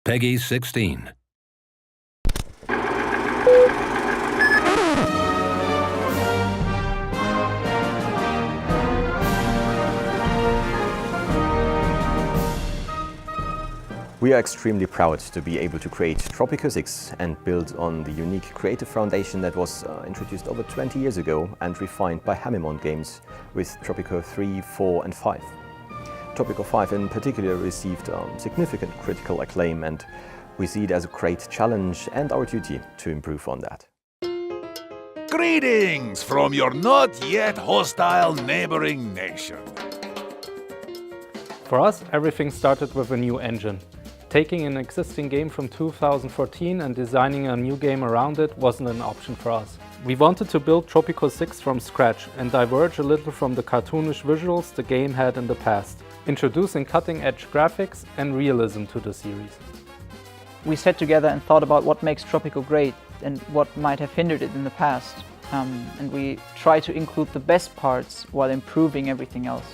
Peggy 16. We are extremely proud to be able to create Tropico 6 and build on the unique creative foundation that was introduced over 20 years ago and refined by Hamimont Games with Tropico 3, 4 and 5. Tropico 5 in particular received significant critical acclaim, and we see it as a great challenge and our duty to improve on that. Greetings from your not yet hostile neighboring nation. For us, everything started with a new engine. Taking an existing game from 2014 and designing a new game around it wasn't an option for us. We wanted to build Tropico 6 from scratch and diverge a little from the cartoonish visuals the game had in the past, introducing cutting-edge graphics and realism to the series. We sat together and thought about what makes Tropico great and what might have hindered it in the past. And we tried to include the best parts while improving everything else.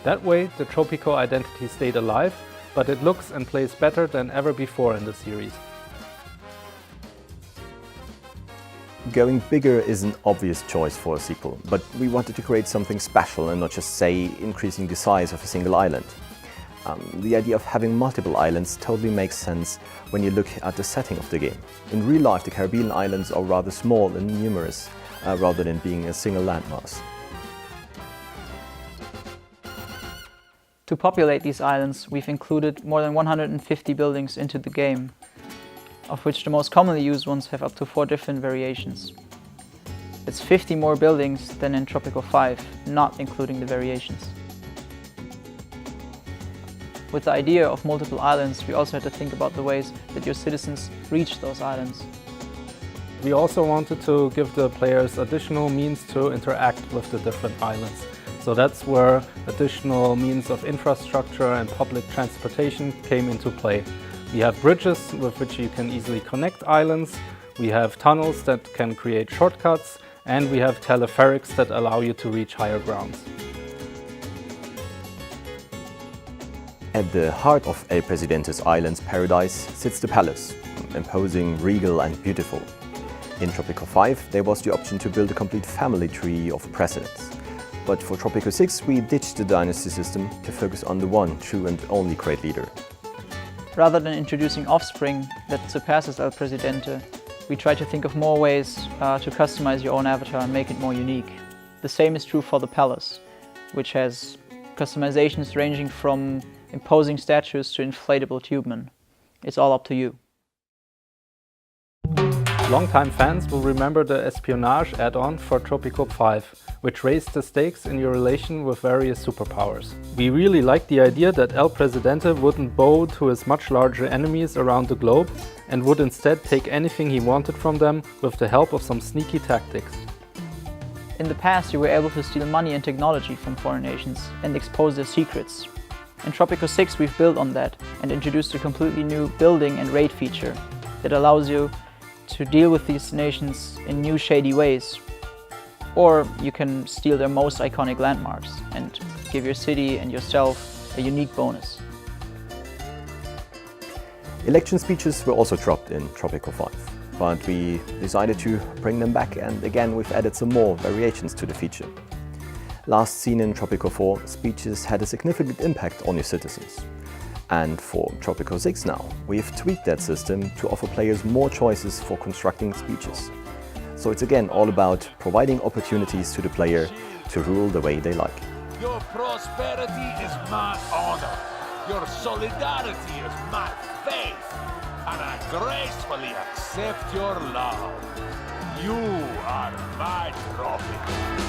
That way, the Tropico identity stayed alive, but it looks and plays better than ever before in the series. Going bigger is an obvious choice for a sequel, but we wanted to create something special and not just, say, increasing the size of a single island. The idea of having multiple islands totally makes sense when you look at the setting of the game. In real life, the Caribbean islands are rather small and numerous, rather than being a single landmass. To populate these islands, we've included more than 150 buildings into the game, of which the most commonly used ones have up to 4 different variations. It's 50 more buildings than in Tropico 5, not including the variations. With the idea of multiple islands, we also had to think about the ways that your citizens reach those islands. We also wanted to give the players additional means to interact with the different islands. So that's where additional means of infrastructure and public transportation came into play. We have bridges with which you can easily connect islands, we have tunnels that can create shortcuts, and we have telepherics that allow you to reach higher grounds. At the heart of El Presidente's island's paradise sits the palace, imposing, regal and beautiful. In Tropico 5 there was the option to build a complete family tree of presidents. But for Tropico 6 we ditched the dynasty system to focus on the one true and only great leader. Rather than introducing offspring that surpasses El Presidente, we try to think of more ways to customize your own avatar and make it more unique. The same is true for the palace, which has customizations ranging from imposing statues to inflatable tubemen. It's all up to you. Longtime fans will remember the espionage add-on for Tropico 5, which raised the stakes in your relation with various superpowers. We really liked the idea that El Presidente wouldn't bow to his much larger enemies around the globe and would instead take anything he wanted from them with the help of some sneaky tactics. In the past, you were able to steal money and technology from foreign nations and expose their secrets. In Tropico 6 we've built on that and introduced a completely new building and raid feature that allows you to deal with these nations in new shady ways. Or you can steal their most iconic landmarks and give your city and yourself a unique bonus. Election speeches were also dropped in Tropico 5, but we decided to bring them back, and again we've added some more variations to the feature. Last seen in Tropico 4, speeches had a significant impact on your citizens. And for Tropico 6 now, we've tweaked that system to offer players more choices for constructing speeches. So it's again all about providing opportunities to the player to rule the way they like. Your prosperity is my honor. Your solidarity is my faith. And I gracefully accept your love. You are my Tropico.